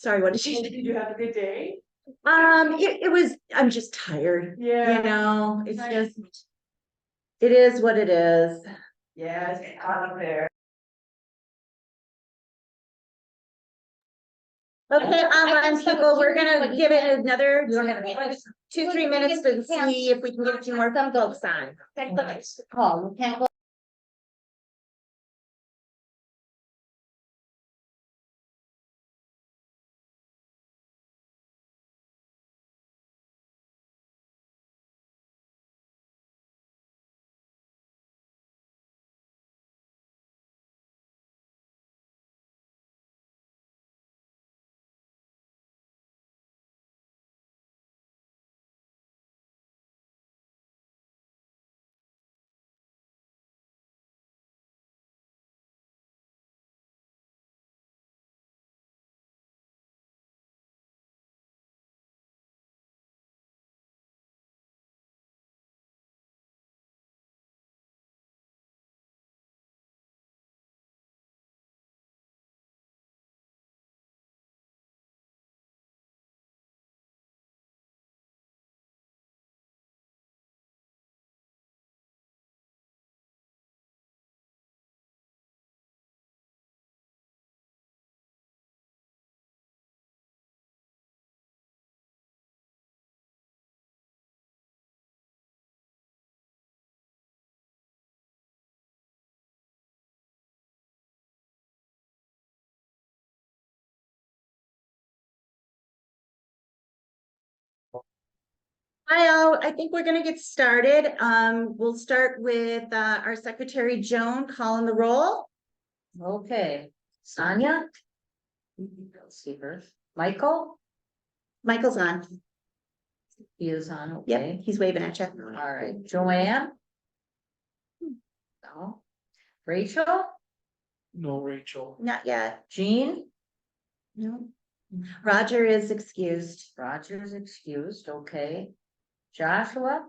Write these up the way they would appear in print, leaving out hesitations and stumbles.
Sorry, what did you? Did you have a good day? It was, I'm just tired. Yeah. You know, it's Nice. just, it is what it is. Yeah, it's out of there. Okay, online people, we're gonna give it another 2-3 minutes to see if we can get a few more folks on. Call, can't go. Hi, all. I think we're gonna get started. We'll start with our secretary, Joan, calling the roll. Okay, Sonia? See her. Michael? Michael's on. He is on, Yep, okay. he's waving at you. All right, Joanne? No. Rachel? No, Rachel. Not yet. Jean? No. Roger is excused. Roger's excused, okay. Joshua?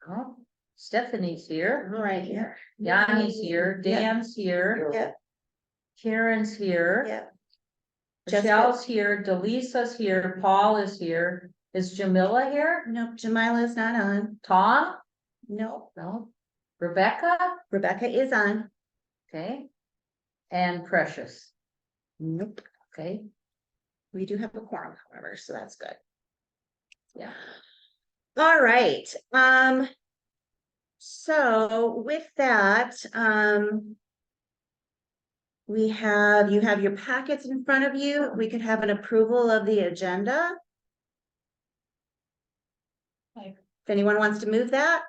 Oh, Stephanie's here. Right here. Yanni's here, Dan's here, Yep, Karen's here, yep. Michelle's here, Delisa's here, Paul is here. Is Jamila here? Nope, Jamila's not on. Tom? Nope. No. Rebecca? Rebecca is on. Okay. And Precious, Nope. okay? We do have a quorum, however, so that's good. Yeah. All right, so with that, you have your packets in front of you. We could have an approval of the agenda. If anyone wants to move that,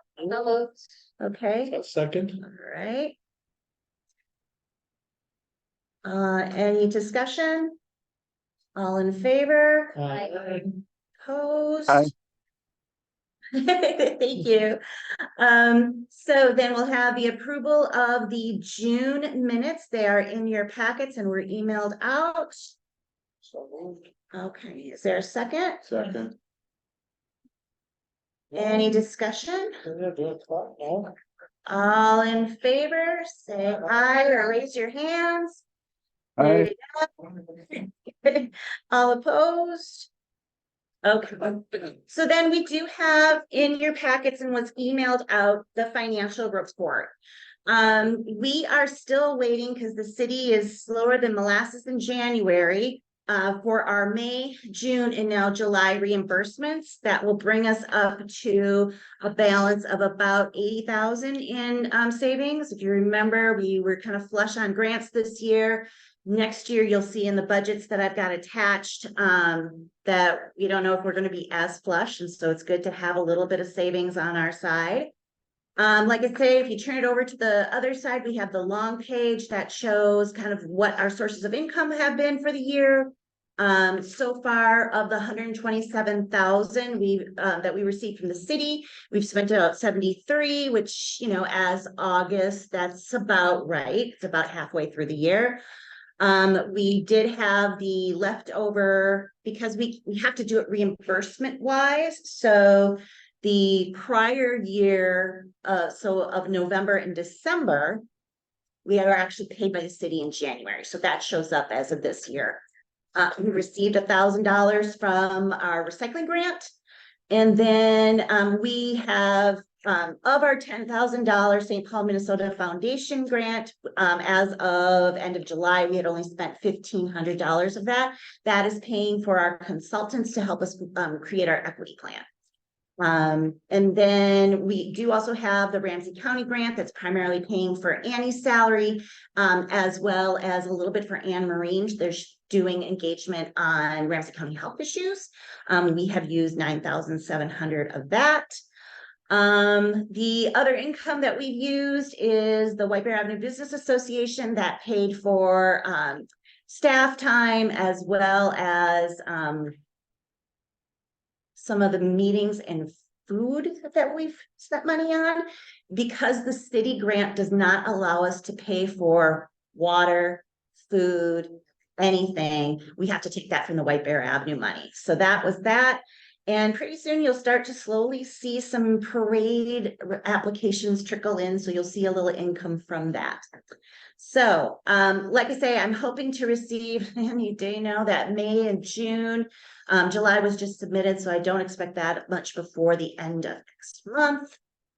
okay, A second. all right. Any discussion? All in favor? Opposed? Aye. Thank you. So then we'll have the approval of the June minutes. They are in your packets and were emailed out. So moved. Okay, is there a second? Second. Any discussion? No. All in favor, say aye or raise your hands. Aye. All opposed? Okay, so then we do have in your packets and what's emailed out, the financial report. We are still waiting because the city is slower than molasses in January. For our May, June, and now July reimbursements, that will bring us up to a balance of about 80,000 in savings. If you remember, we were kind of flush on grants this year. Next year, you'll see in the budgets that I've got attached that we don't know if we're going to be as flush, and so it's good to have a little bit of savings on our side. Like I say, if you turn it over to the other side, we have the long page that shows kind of what our sources of income have been for the year. So far of the 127,000 that we received from the city, we've spent about 73, which, you know, as August, that's about right. It's about halfway through the year. We did have the leftover because we have to do it reimbursement wise. So the prior year, so of November and December, we are actually paid by the city in January. So that shows up as of this year. We received $1,000 from our recycling grant. And then we have of our $10,000 St. Paul, Minnesota Foundation grant, as of end of July, we had only spent $1,500 of that. That is paying for our consultants to help us create our equity plan. And then we do also have the Ramsey County grant that's primarily paying for Annie's salary, as well as a little bit for Anne Marine. They're doing engagement on Ramsey County health issues. We have used 9,700 of that. The other income that we've used is the White Bear Avenue Business Association that paid for staff time, as well as some of the meetings and food that we've spent money on, because the city grant does not allow us to pay for water, food, anything. We have to take that from the White Bear Avenue money. So that was that. And pretty soon you'll start to slowly see some parade applications trickle in. So you'll see a little income from that. So like I say, I'm hoping to receive any day now that May and June. July was just submitted, so I don't expect that much before the end of next month.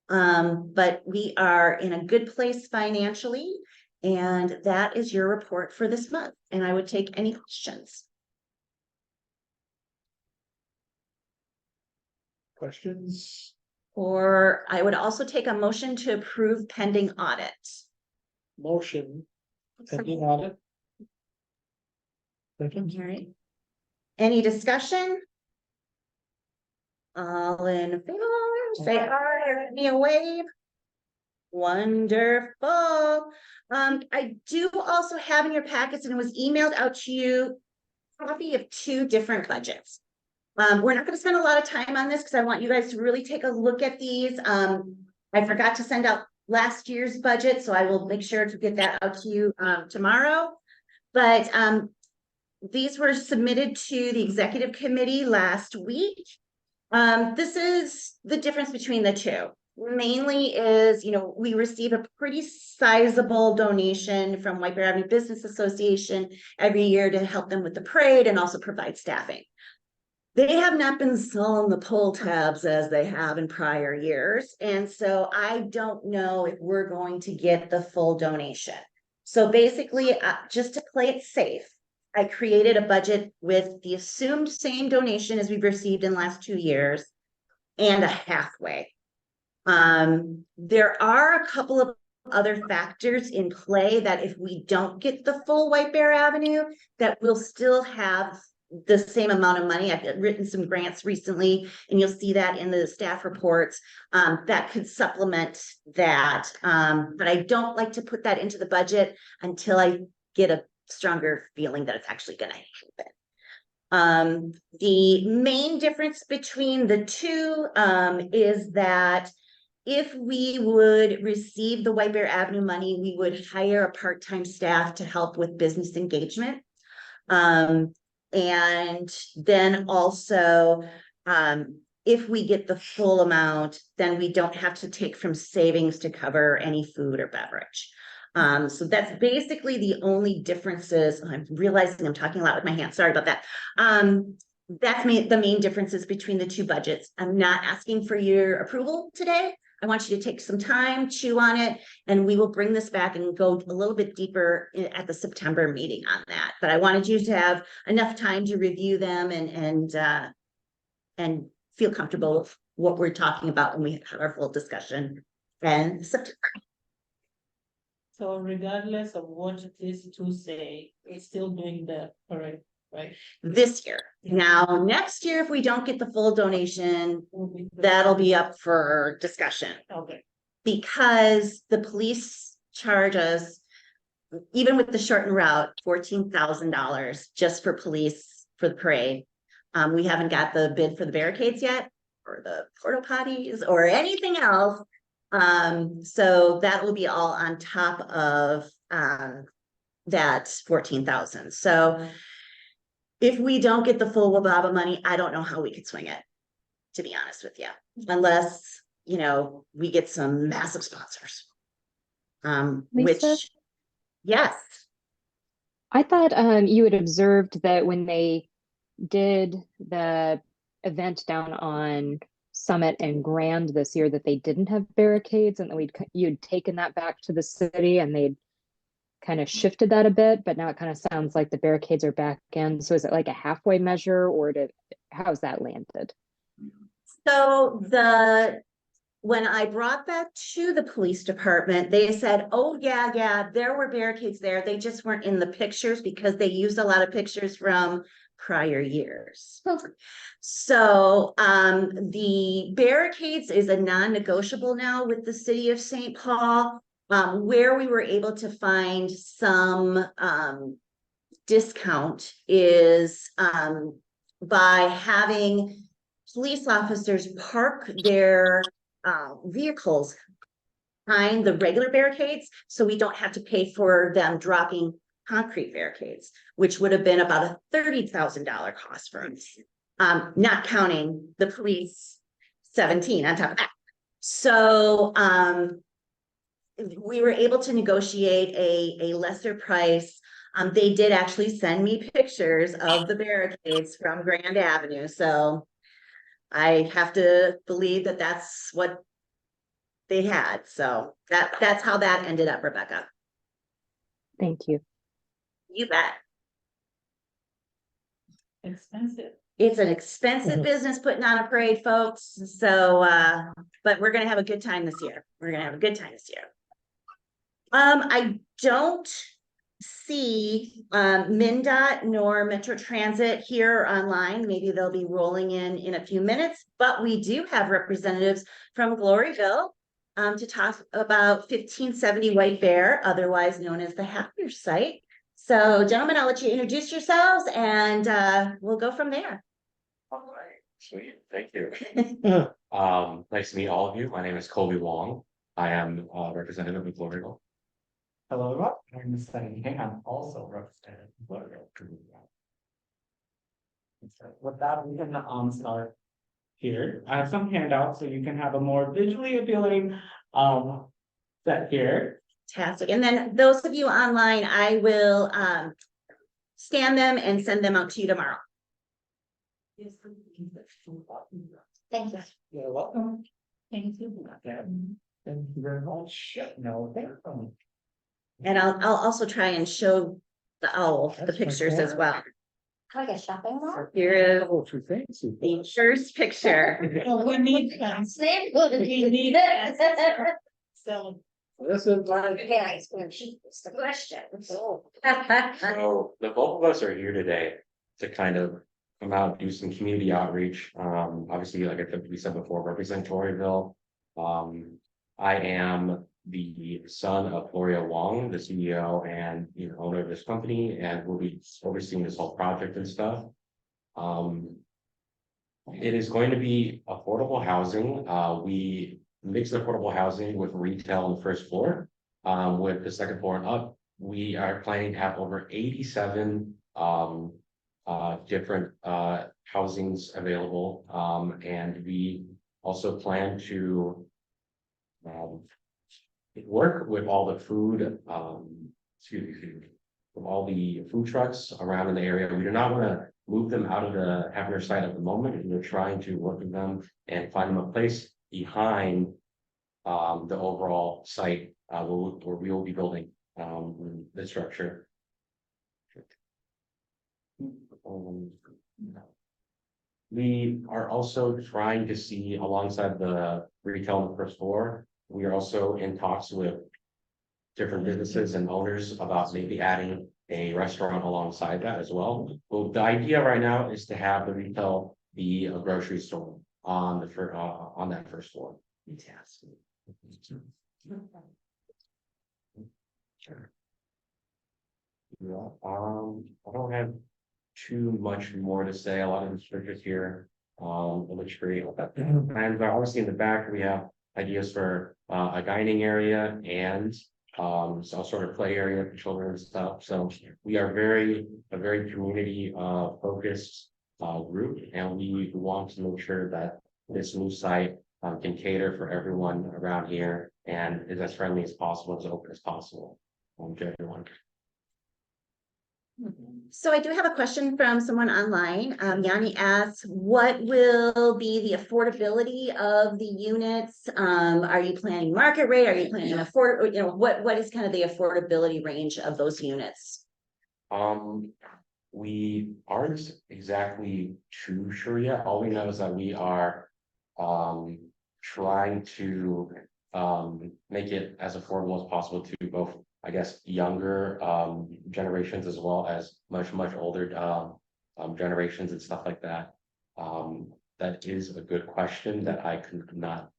But we are in a good place financially, and that is your report for this month. And I would take any questions. Questions? Or I would also take a motion to approve pending audit. Motion. Pending audit. Second. All right. Any discussion? All in favor, say aye, or give me a wave. Wonderful. I do also have in your packets, and it was emailed out to you, a copy of 2 different budgets. We're not going to spend a lot of time on this because I want you guys to really take a look at these. I forgot to send out last year's budget, so I will make sure to get that out to you tomorrow. But these were submitted to the executive committee last week. This is the difference between the two. Mainly is, we receive a pretty sizable donation from White Bear Avenue Business Association every year to help them with the parade and also provide staffing. They have not been selling the pull tabs as they have in prior years. And so I don't know if we're going to get the full donation. So basically, just to play it safe, I created a budget with the assumed same donation as we've received in the last 2 years and a halfway. There are a couple of other factors in play that if we don't get the full White Bear Avenue, that we'll still have the same amount of money. I've written some grants recently, and you'll see that in the staff reports, that could supplement that. But I don't like to put that into the budget until I get a stronger feeling that it's actually going to happen. The main difference between the two is that if we would receive the White Bear Avenue money, we would hire a part-time staff to help with business engagement. And then also, if we get the full amount, then we don't have to take from savings to cover any food or beverage. So that's basically the only differences. I'm realizing I'm talking a lot with my hands. Sorry about that. That's the main differences between the 2 budgets. I'm not asking for your approval today. I want you to take some time, chew on it, and we will bring this back and go a little bit deeper at the September meeting on that. But I wanted you to have enough time to review them and feel comfortable with what we're talking about when we have our full discussion in September. So regardless of what these 2 say, it's still doing the correct, right? This year. Now, next year, if we don't get the full donation, that'll be up for discussion. Okay. Because the police charge us, even with the shortened route, $14,000 just for police for the parade. We haven't got the bid for the barricades yet, or the porta potties, or anything else. So that will be all on top of that 14,000. So if we don't get the full WBABA money, I don't know how we could swing it, to be honest with you, unless, we get some massive sponsors. Lisa? Which, yes. I thought you had observed that when they did the event down on Summit and Grand this year that they didn't have barricades and that you'd taken that back to the city and they'd kind of shifted that a bit, but now it kind of sounds like the barricades are back in. So is it like a halfway measure or how's that landed? So when I brought that to the police department, they said, oh, yeah, there were barricades there. They just weren't in the pictures because they used a lot of pictures from prior years. So the barricades is a non-negotiable now with the city of St. Paul. Where we were able to find some discount is by having police officers park their vehicles behind the regular barricades, so we don't have to pay for them dropping concrete barricades, which would have been about a $30,000 cost for us, not counting the police 17 on top of that. So we were able to negotiate a lesser price. They did actually send me pictures of the barricades from Grand Avenue, so I have to believe that that's what they had. So that's how that ended up, Rebecca. Thank you. You bet. Expensive. It's an expensive business putting on a parade, folks. So, but we're gonna have a good time this year. We're gonna have a good time this year. I don't see MnDOT nor Metro Transit here online. Maybe they'll be rolling in a few minutes, but we do have representatives from Gloryville to talk about 1570 White Bear, otherwise known as the Happier Site. So gentlemen, I'll let you introduce yourselves and we'll go from there. All right, sweet, thank you. Nice to meet all of you. My name is Colby Wong. I am representative of Gloryville. Hello, everyone. My name is Sunny King. I'm also representing Gloryville. So with that, we're gonna start here. I have some handouts so you can have a more visually appealing set here. Fantastic. And then those of you online, I will scan them and send them out to you tomorrow. Thank you. You're welcome. Thank you. Thank you very much. No, thank you. And I'll also try and show the owl, the That's pictures as fantastic. well. Can I get shopping mall? Here is Oh, two things. the first picture. Oh, we need that. Same good. We need that. So, This is my. Okay, I explain, it's the question. So the both of us are here today to kind of come out, do some community outreach. Obviously, like we said before, represent Gloryville. I am the son of Gloria Wong, the CEO and owner of this company, and will be overseeing this whole project and stuff. It is going to be affordable housing. We mix affordable housing with retail on the first floor. With the second floor and up, we are planning to have over 87 different housings available. And we also plan to work with all the food, with all the food trucks around in the area. We do not want to move them out of the Happier site at the moment. We're trying to work with them and find them a place behind the overall site where we will be building the structure. We are also trying to see, alongside the retail on the first floor, we are also in talks with different businesses and owners about maybe adding a restaurant alongside that as well. Well, the idea right now is to have the retail be a grocery store on that first floor. Fantastic. Yeah, I don't have too much more to say. A lot of the pictures here, it looks great. And obviously in the back, we have ideas for a dining area and some sort of play area for children and stuff. So we are a very community focused group, and we want to make sure that this new site can cater for everyone around here and is as friendly as possible, as open as possible to everyone. So I do have a question from someone online. Yanni asks, what will be the affordability of the units? Are you planning market rate? Are you planning or, you know, what is kind of the affordability range of those units? We aren't exactly too sure yet. All we know is that we are trying to make it as affordable as possible to both, I guess, younger generations as well as much older generations and stuff like that. That is a good question that I could not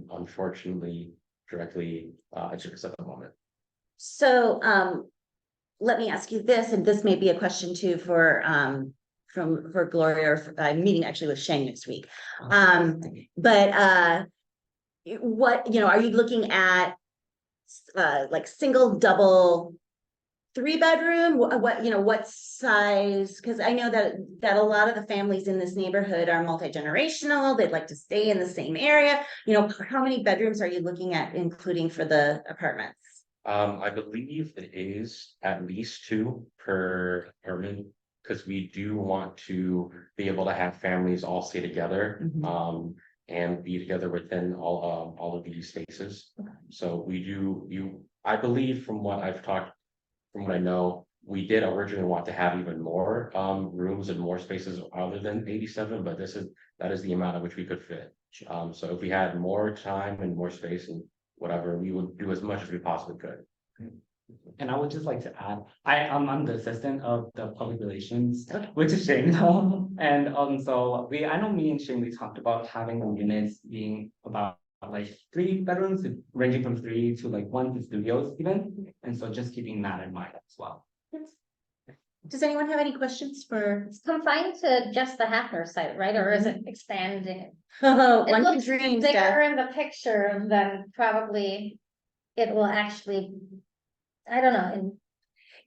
unfortunately directly address at the moment. So, let me ask you this, and this may be a question too for Gloria, or I'm meeting actually with Shane next week. What, you know, are you looking at like single, double, 3-bedroom? What, you know, what size? Because I know that a lot of the families in this neighborhood are multi-generational. They'd like to stay in the same area. You know, how many bedrooms are you looking at including for the apartments? I believe it is at least 2 per apartment, because we do want to be able to have families all stay together. And be together within all of these spaces. So we do, I believe from what I've talked, from what I know, we did originally want to have even more rooms and more spaces other than 87, but that is the amount at which we could fit. So if we had more time and more space and whatever, we would do as much as we possibly could. And I would just like to add, I'm the assistant of the public relations, which is Shane. And so I know me and Shane, we talked about having the units being about like 3 bedrooms, ranging from 3 to like 1 studios even. And so just keeping that in mind as well. Does anyone have any questions for? It's confined to just the Hafner site, right? Or is it expanding? One It can looks dream, bigger Steph. in the picture than probably it will actually, I don't know,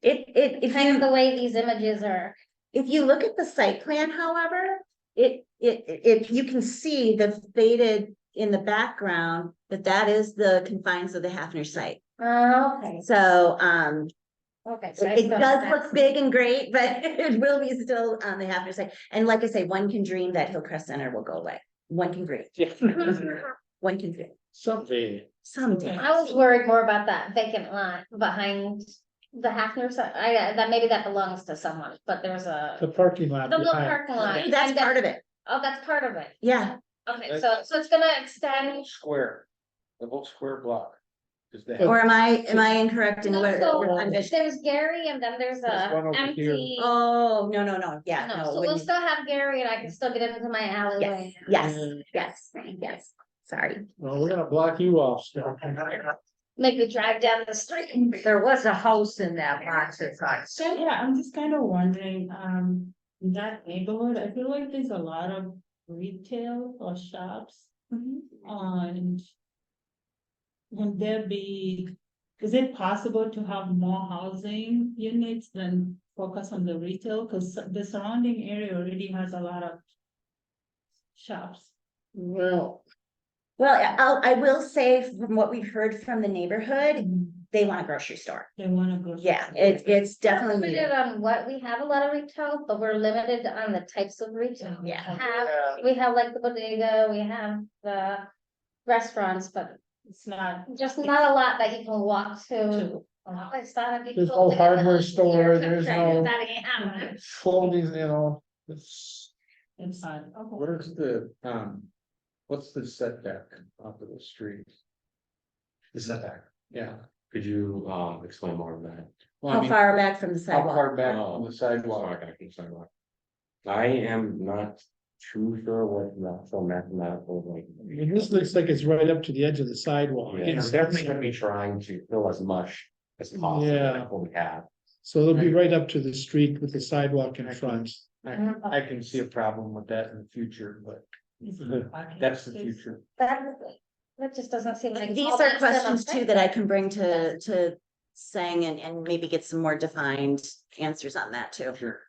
If kind of you, the way these images are. if you look at the site plan, however, you can see the faded in the background, that is the confines of the Hafner site. Okay, So, okay. So I it still does have- look big and great, but it will be still on the Hafner site. And like I say, one can dream that Hillcrest Center will go away. One can dream. One can dream. Someday. Someday. I was worried more about that vacant lot behind the Hafner site. That maybe that belongs to someone, but there's The a, parking lot the little behind. parking lot. That's and then- part of it. Oh, that's part of it. Yeah. Okay, so it's gonna extend. Square, the whole square block. Is the. Or am I incorrect in No, what? so I'm just- there's Gary and then there's There's a one over here. empty. Oh, no, yeah, No, no. so we'll wouldn't- still have Gary and I can still get into my alleyway. Yes, sorry. Well, we're gonna block you off, Steph. Maybe drive down the street. There was a house in that box, it's like. So yeah, I'm just kind of wondering, in that neighborhood, I feel like there's a lot of retail or shops. And would there be, is it possible to have more housing units than focus on the retail? Because the surrounding area already has a lot of shops. Well, I will say from what we've heard from the neighborhood, they want a grocery store. They wanna go. Yeah, it's We're definitely. limited on what, we have a lot of retail, but we're limited on the types of retail. Yeah. We have like the bodega, we have the restaurants, but It's not. just not a lot that you can walk to. It's not a big There's no building. hardware store, there's no- That ain't happening. folding, you know, it's, Inside. Okay. where's the, what's the setback off of the street? The setback. Yeah. Could you explain more of that? Well, I How mean, far back from the how sidewalk? far back Oh, on the sidewalk? sorry, I can sidewalk. I am not too sure what the actual mathematical like. I mean, this looks like it's right up to the edge of the sidewalk. Yeah, I'm definitely gonna be trying to fill as much as possible, Yeah. like what we have. So it'll be right up to the street with the sidewalk in front. I can see a problem with that in the future, but Okay. that's the future. That just doesn't seem like. These all are that's gonna questions too affect that I it. can bring to Sang and maybe get some more defined answers on that too. Sure.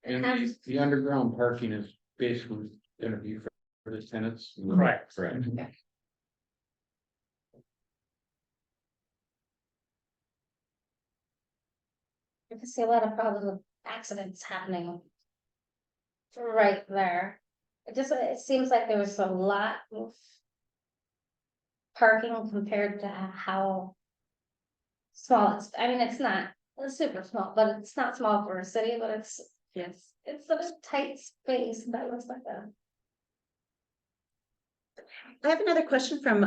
And the underground parking is basically gonna be for the tenants. Correct. I can see a lot of problems with accidents happening. Right there. It seems like there was a lot of. Parking compared to how. Small, I mean, it's not, it's super small, but it's not small for a city, but it's, Yes. it's such a tight space that looks like a. I have another question from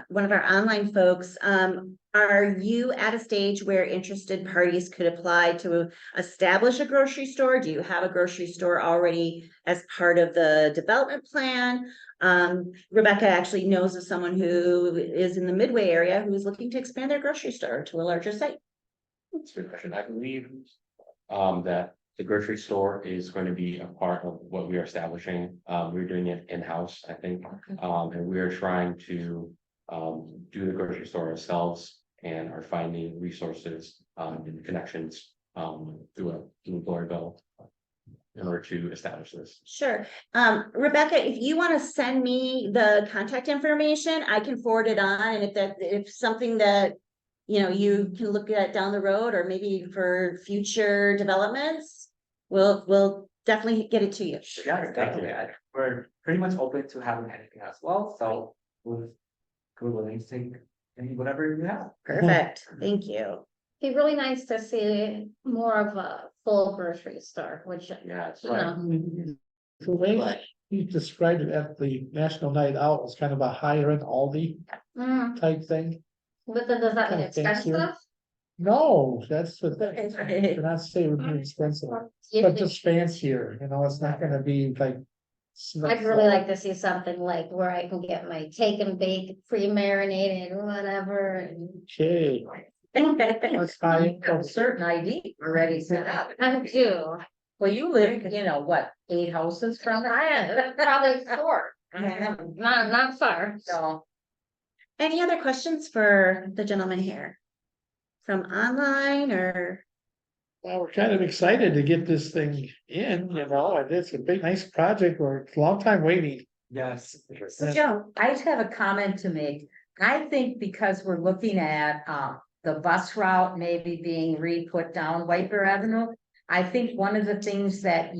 one of our online folks. Are you at a stage where interested parties could apply to establish a grocery store? Do you have a grocery store already as part of the development plan? Rebecca actually knows of someone who is in the Midway area who is looking to expand their grocery store to a larger site. That's a good question. I believe that the grocery store is going to be a part of what we are establishing. We're doing it in-house, I think. And we are trying to do the grocery store ourselves and are finding resources and connections through Gloryville in order to establish this. Sure. Rebecca, if you want to send me the contact information, I can forward it on. And if something that, you know, you can look at down the road or maybe for future developments, we'll definitely get it to you. Yeah, definitely. We're pretty much open to having anything as well, so we're willing to take whatever you have. Perfect. Thank you. Be really nice to see more of a full grocery store, which, Yeah, it's you right. know, The way he described it at the National Night Out was kind of a higher end Aldi mm, type thing. but then does that mean Kinda fancier. expensive? No, that's the thing. They're not saying it would be expensive, but just fancier, you know, it's not gonna be like. I'd really like to see something like where I can get my take and bake, pre-marinated, whatever, and. Okay, that's high. A certain ID already set up. I do, Well, you live, you know, what, 8 houses from it? I probably 4, not far. So, Any other questions for the gentleman here? From online or? Well, we're kind of excited to get this thing in, you know, and it's a big, nice project, or it's a long time waiting. Yes. so Joe, I just have a comment to make. I think because we're looking at, the bus route maybe being re-put down White Bear Avenue. I think one of the things that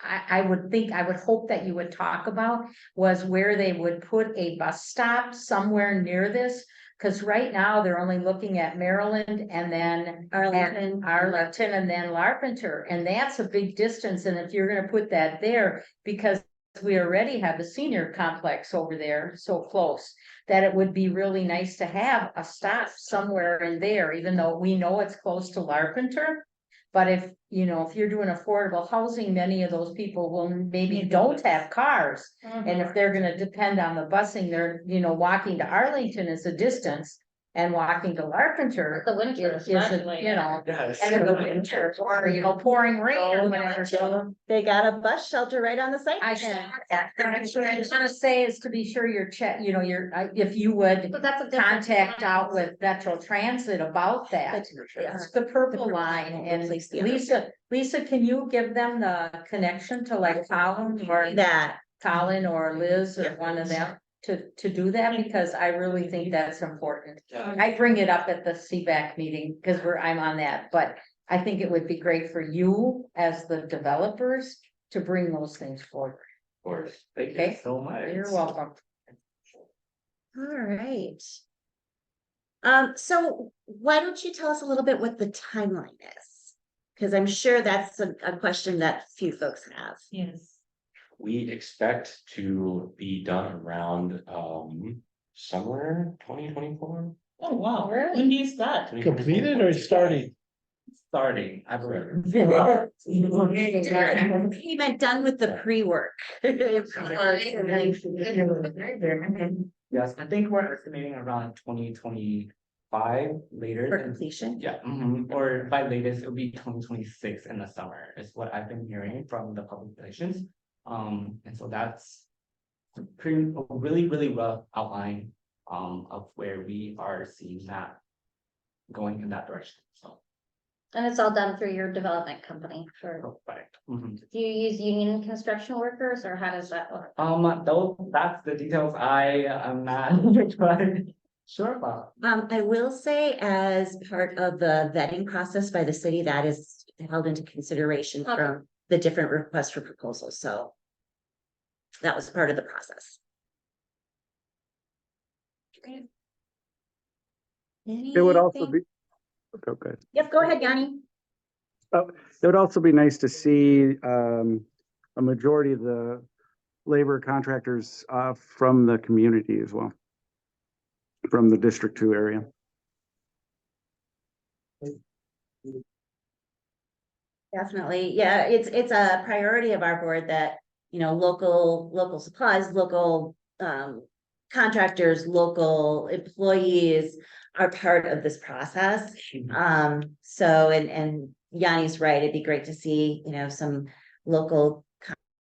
I would hope that you would talk about was where they would put a bus stop somewhere near this. Cause right now they're only looking at Maryland and then Arlington. Arlington and then Larpenteur, and that's a big distance, and if you're gonna put that there, because we already have the senior complex over there so close, that it would be really nice to have a stop somewhere in there, even though we know it's close to Larpenteur. But if, you know, if you're doing affordable housing, many of those people will maybe don't have cars. And if they're gonna depend on the busing, they're, you know, walking to Arlington is a distance. And walking to Larpenteur The winter is, you especially. know, Yes. and in the winter, or, you know, pouring rain or whatever. They got a bus shelter right on the site. I should, what I was gonna say is to be sure you're if you would But that's a different. contact out with Metro Transit about that. It's the purple line, and Lisa, can you give them the connection to like Colin or Liz or one of them to do that, because I really think that's important. I bring it up at the CBAC meeting because I'm on that, but I think it would be great for you as the developers to bring those things forward. Of course. Thank you Okay. so much. You're welcome. All right. So why don't you tell us a little bit what the timeline is? Because I'm sure that's a question that few folks have. Yes. We expect to be done around summer 2024. Oh, wow, Really? when do you start? Completed or starting? Starting, I believe. He meant done with the pre-work. Yes, I think we're estimating around 2025 later. For completion. Yeah, or by latest, it'll be 2026 in the summer, is what I've been hearing from the public relations. And so that's a really rough outline of where we are seeing that going in that direction, so. And it's all done through your development company for, Correct. do you use union construction workers or how does that work? Though that's the details I am not, Sure, Bob. I will say as part of the vetting process by the city, that is held into consideration Okay. from the different requests for proposals, so. That was part of the process. It would also Anything- be, okay. Yep, go ahead, Yanni. It would also be nice to see a majority of the labor contractors from the community as well. From the District 2 area. Definitely, yeah, it's a priority of our board that, you know, local supplies, local contractors, local employees are part of this process. So, and Yanni's right, it'd be great to see, you know, some local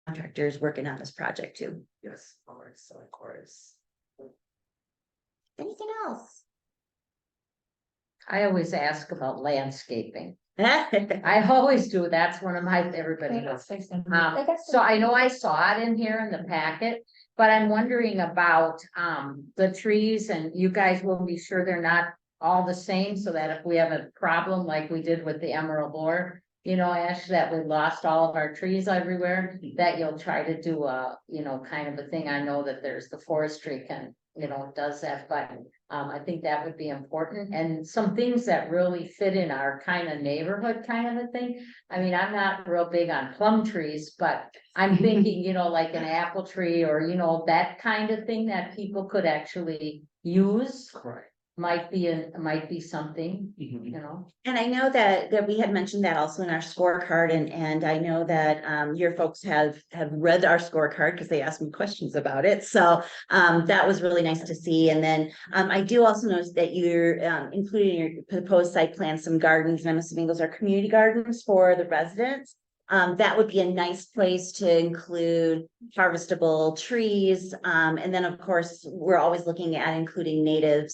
contractors working on this project too. Yes, of course. Anything else? I always ask about landscaping. I I always do. That's one of my, everybody knows. So I know I saw it in here in the packet, but I'm wondering about, the trees and you guys will be sure they're not all the same so that if we have a problem like we did with the emerald borer, you know, Ash, that we lost all of our trees everywhere, that you'll try to do a, you know, kind of a thing. I know that there's the forestry can, you know, does that, but I think that would be important and some things that really fit in our kind of neighborhood kind of a thing. I mean, I'm not real big on plum trees, but I'm thinking, you know, like an apple tree or, you know, that kind of thing that people could actually use Correct. might be something, you know. And I know that we had mentioned that also in our scorecard, and I know that your folks have read our scorecard because they asked me questions about it. So that was really nice to see. And then I do also notice that you're including in your proposed site plan some gardens, and I'm assuming those are community gardens for the residents. That would be a nice place to include harvestable trees. And then, of course, we're always looking at including native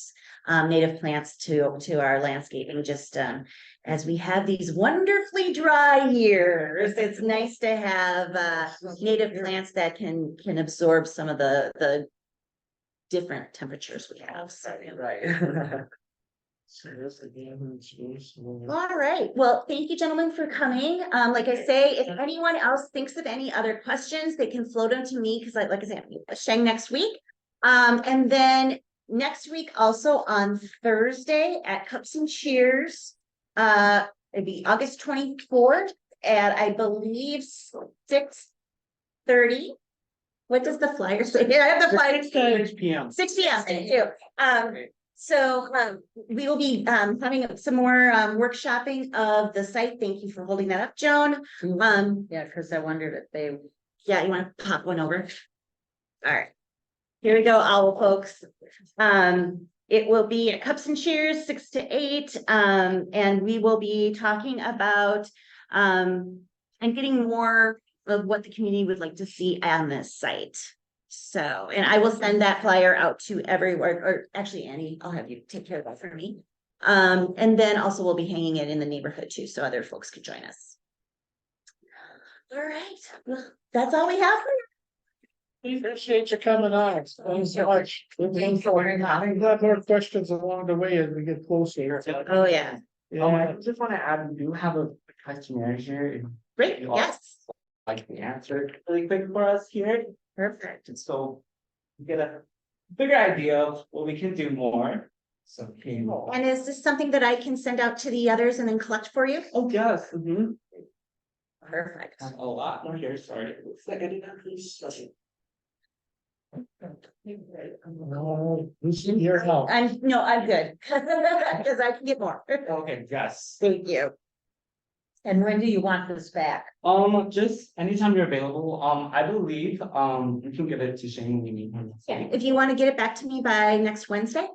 plants to our landscaping, just as we have these wonderfully dry years. It's nice to have native plants that can absorb some of the different temperatures we have. So, Right. all right, well, thank you, gentlemen, for coming. Like I say, if anyone else thinks of any other questions, they can float them to me, because like I said, I'm Sheng next week. And then next week, also on Thursday at Cups and Cheers, it'd be August 24th at, I believe, 6:30. What does the flyer say? Yeah, I have the flyer. 6 PM. 6 p.m. Thank you. So we will be having some more workshopping of the site. Thank you for holding that up, Joan. Yeah, because I wondered if they, Yeah, you want to pop one over? All right. Here we go, owl folks. It will be at Cups and Cheers, 6 to 8. And we will be talking about and getting more of what the community would like to see on this site. So, and I will send that flyer out to everywhere, or actually, Annie, I'll have you take care of that for me. And then also we'll be hanging it in the neighborhood too, so other folks can join us. All right, well, that's all we have for you. We appreciate you coming on. Thanks so much. Thanks for worrying about it. We'll have more questions along the way as we get closer. Oh, yeah, I just want to add, we do have a questionnaire here. great, You all yes. Like the answer really quick for us here. Perfect. So you get a bigger idea of what we can do more. So, okay. And is this something that I can send out to the others and then collect for you? Oh, yes. Perfect. A lot more here, sorry. Who's in your help? I'm good. Because I can get more. Okay, yes. Thank you. and when do you want this back? Just anytime you're available, I believe, we can give it to Shane when we meet him. Yeah, if you want to get it back to me by next Wednesday.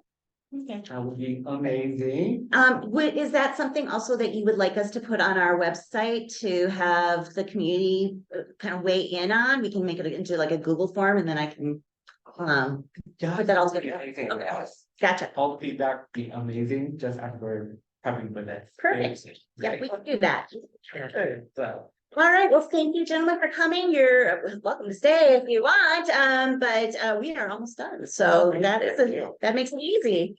That would be amazing. Is that something also that you would like us to put on our website to have the community kind of weigh in on? We can make it into like a Google form, and then I can put that all together. Amazing, Okay. yes. Gotcha. All the feedback would be amazing, just as we're prepping for this. Perfect. Yeah, we can do that. Okay, so. All right, well, thank you, gentlemen, for coming. You're welcome to stay if you want, but we are almost done, so that makes it easy.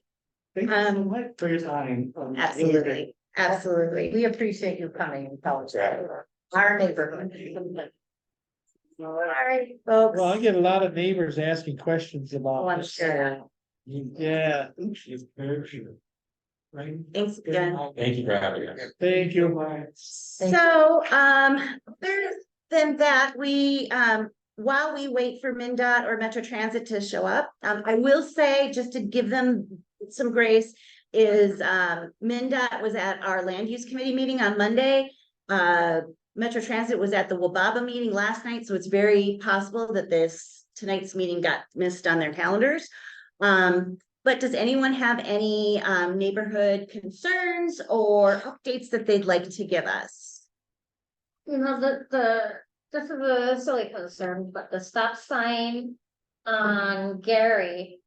Thank you so much for your time. Absolutely, absolutely. We appreciate you coming and telling us that. Our neighborhood. All right, folks. Well, I get a lot of neighbors asking questions Oh, about I'm this. sure. Yeah, Thanks again. Thank you for having us. thank you. So, other than that, we, while we wait for MinDOT or Metro Transit to show up, I will say, just to give them some grace, is, MinDOT was at our land use committee meeting on Monday. Metro Transit was at the Wababa meeting last night, so it's very possible that tonight's meeting got missed on their calendars. But does anyone have any, neighborhood concerns or updates that they'd like to give us? You know, this is a silly concern, but the stop sign on Gary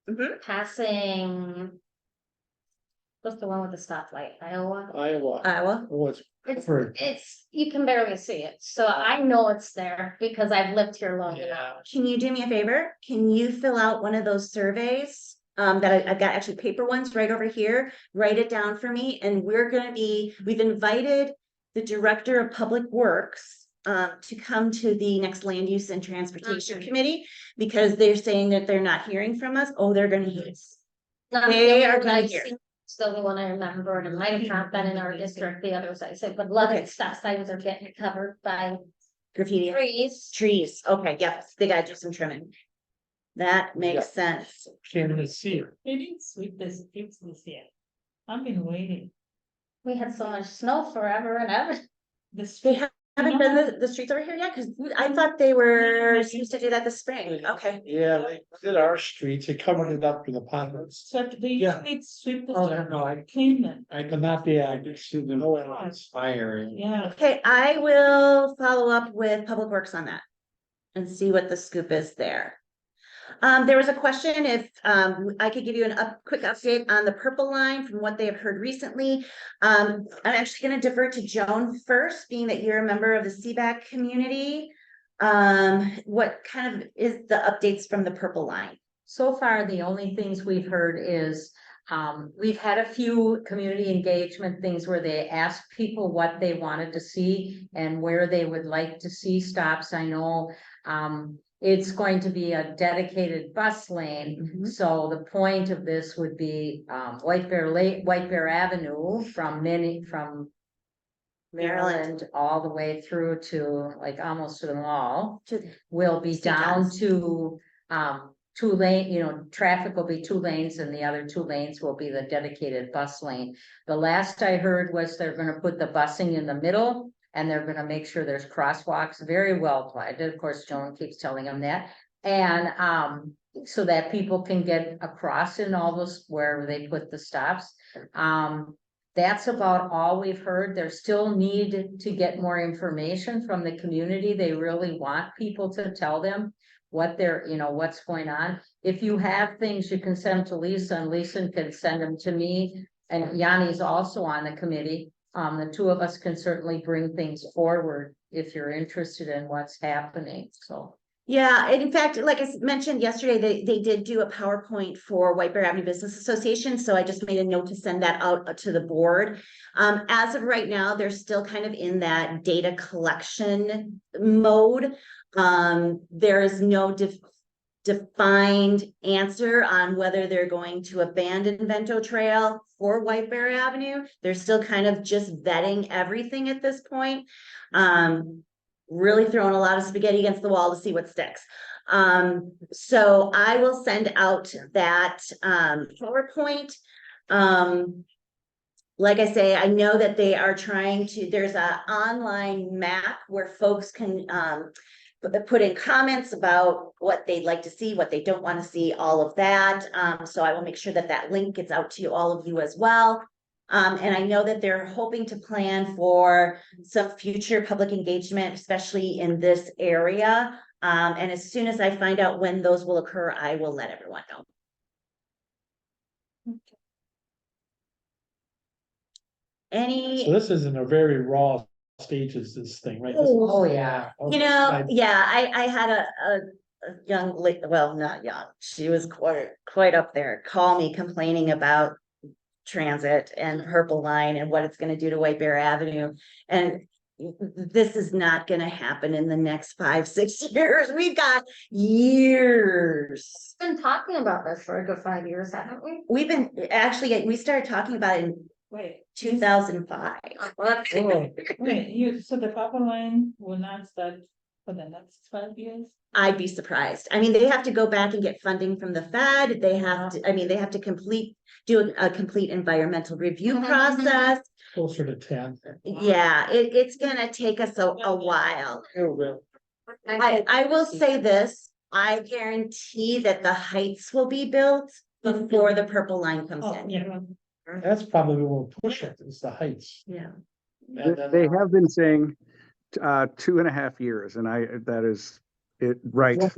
Mhm. passing. What's the one with the stoplight, Iowa? Iowa. Iowa? Oh, it's It's, for, you can barely see it, so I know it's there because I've lived here long enough. yeah. Can you do me a favor? Can you fill out one of those surveys? That I've got actually paper ones right over here, write it down for me, and we've invited the Director of Public Works to come to the next Land Use and Transportation Okay. Committee, because they're saying that they're not hearing from us. Oh, they're gonna hear us. Not They the only are one gonna I've hear. seen, it's the only one I remember, and it might have not been in our district, the others I said, but a lot Okay. of stop signs are getting covered by Graffiti. trees. Trees, okay, yep, they gotta do some trimming. That Yeah. makes sense. Can't even see it. They didn't sweep the streets this year. I've been waiting. We had so much snow forever and ever. The They street, haven't done the streets over here yet, cause I thought they were supposed to do that this spring, okay. Yeah, they did our streets, they covered it up with the potholes. swept, they Yeah. usually sweep the Oh, street, no, I clean them, could not be, I just see them know it's firing. yeah. Okay, I will follow up with Public Works on that and see what the scoop is there. There was a question if I could give you quick update on the Purple Line from what they have heard recently. I'm actually gonna defer to Joan first, being that you're a member of the CBAC community. What kind of is the updates from the Purple Line? So far, the only things we've heard is, we've had a few community engagement things where they asked people what they wanted to see and where they would like to see stops. I know, it's going to be a dedicated bus lane. So the point of this would be, White Bear Avenue from Maryland all the way through to like almost to the mall. Will be St. down John's. to, 2 lane, traffic will be 2 lanes and the other 2 lanes will be the dedicated bus lane. The last I heard was they're gonna put the busing in the middle and they're gonna make sure there's crosswalks, very well applied. Of course, Joan keeps telling them that. And, so that people can get across in all those wherever they put the stops. That's about all we've heard. There still need to get more information from the community. They really want people to tell them what what's going on. If you have things, you can send them to Lisa and Lisa can send them to me. And Yanni's also on the committee. The 2 of us can certainly bring things forward if you're interested in what's happening, so. Yeah, and in fact, like I mentioned yesterday, they did do a PowerPoint for White Bear Avenue Business Association, so I just made a note to send that out to the board. As of right now, they're still kind of in that data collection mode. There is no defined answer on whether they're going to abandon Vento Trail or White Bear Avenue. They're still kind of just vetting everything at this point. Really throwing a lot of spaghetti against the wall to see what sticks. So I will send out that PowerPoint. Like I say, I know that they are trying to, there's an online map where folks can put in comments about what they'd like to see, what they don't want to see, all of that. So I will make sure that that link gets out to all of you as well. And I know that they're hoping to plan for some future public engagement, especially in this area. And as soon as I find out when those will occur, I will let everyone know. So this is in a very raw stages, this thing, right? Oh, yeah. You know, yeah, I had well, not young, she was quite up there, call me complaining about transit and Purple Line and what it's gonna do to White Bear Avenue. And this is not gonna happen in the next 5-6 years. We've got years. Been talking about this for a good 5 years, haven't we? We've been, actually, we started talking about it in Wait, 2005. Well, that's- wait, so the Purple Line will not start for the next 5 years? I'd be surprised. I mean, they have to go back and get funding from the Fed. They have to, I mean, they have to do a complete environmental review process. Closer to 10. Yeah, it's gonna take us a while. I will say this, I guarantee that the heights will be built before the Purple Line comes Oh, in. yeah. That's probably what will push it, is the heights. Yeah. And then, They have been saying 2.5 years, and that is it, right? That's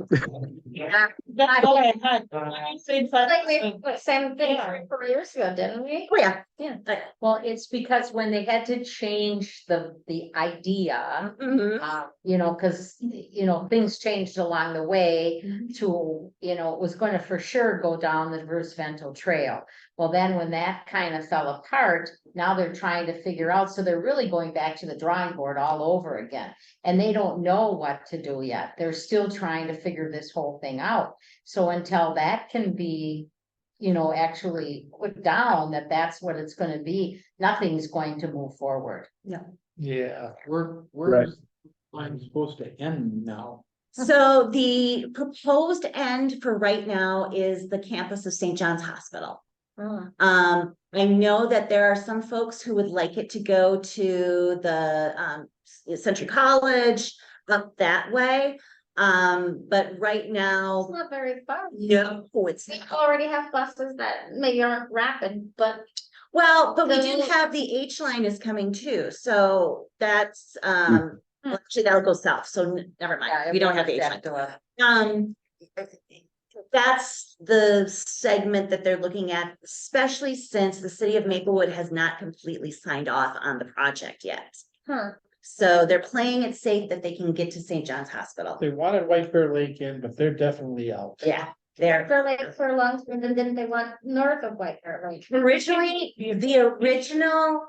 all I had. I said five- Like we, same thing 4 years ago, didn't we? Oh, yeah. Well, it's because when they had to change the idea, Mhm. you know, cause, you know, things changed along the way to, you know, it was gonna for sure go down the Bruce Vento Trail. Well, then when that kind of fell apart, now they're trying to figure out, so they're really going back to the drawing board all over again. And they don't know what to do yet. They're still trying to figure this whole thing out. So until that can be, you know, actually put down that that's what it's gonna be, nothing's going to move forward. yeah, Where's the line supposed to end now? So the proposed end for right now is the campus of St. John's Hospital. I know that there are some folks who would like it to go to the Century College up that way. But right It's now, not very far. no, it's We not. already have buses that maybe aren't rapid, but Well, but we do So- have the H line is coming too, so that's well, actually that'll go south, so never mind, we don't have the H line. That's the segment that they're looking at, especially since the city of Maplewood has not completely signed off on the project yet. huh. So they're playing it safe that they can get to St. John's Hospital. they wanted White Bear Lake in, but they're definitely out. Yeah, they're For a long time, and then didn't they want north of White Bear Lake? originally, the original,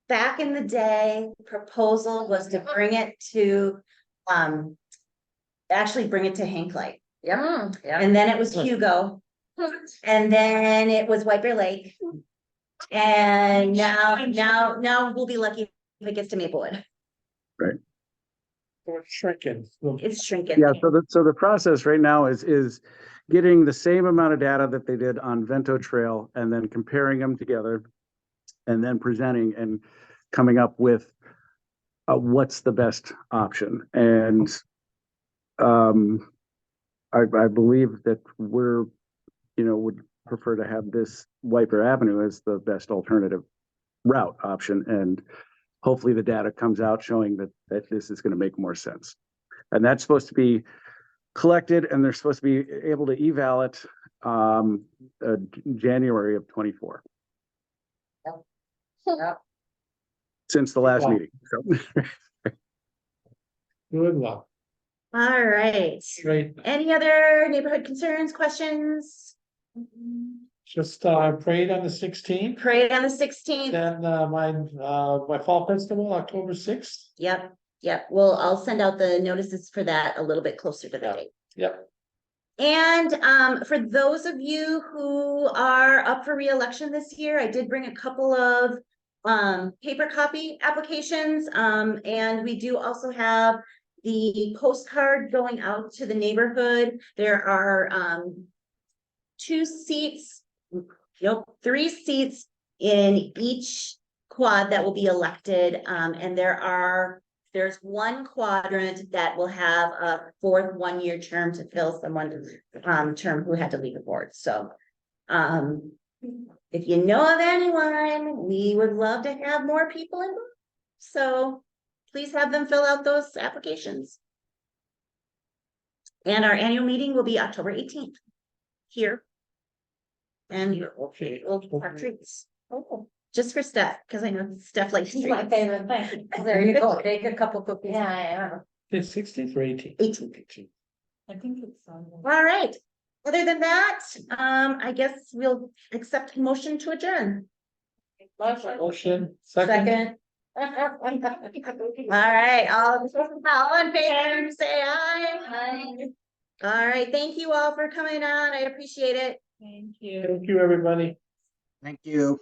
back in the day, proposal was to bring it to, actually bring it to Hinckley. Yeah. And then it was Hugo, and then it was White Bear Lake. And now we'll be lucky if it gets to Maplewood. We're shrinking. It's shrinking. Yeah, so the process right now is getting the same amount of data that they did on Vento Trail and then comparing them together. And then presenting and coming up with what's the best option. And I believe that would prefer to have this White Bear Avenue as the best alternative route option. And hopefully the data comes out showing that this is going to make more sense. And that's supposed to be collected, and they're supposed to be able to eval it January of 24. Yep. Since the last Wow. meeting. So. Good luck. All right. Right, Any other neighborhood concerns, questions? just parade on the 16th. Parade on the 16th. Then my fall festival, October 6th. Yep. Well, I'll send out the notices for that a little bit closer to the date. Yep. And for those of you who are up for reelection this year, I did bring a couple of paper copy applications. And we do also have the postcard going out to the neighborhood. There are 3 seats in each quad that will be elected. And there's one quadrant that will have a 4th one-year term to fill someone's term who had to leave the board. So if you know of anyone, we would love to have more people involved. So please have them fill out those applications. And our annual meeting will be October 18th here. And Okay. we'll have treats. Oh, just for Steph, because I know Steph likes It's my treats. favorite thing. There you go, take a couple cookies. Yeah, It's 16th or 18th? 18th. I think it's on. All right. Other than that, I guess we'll accept motion to adjourn. Motion, second. All right, all in favor, say aye. Aye. All right, thank you all for coming on. I appreciate it. Thank you. Thank you, everybody. Thank you.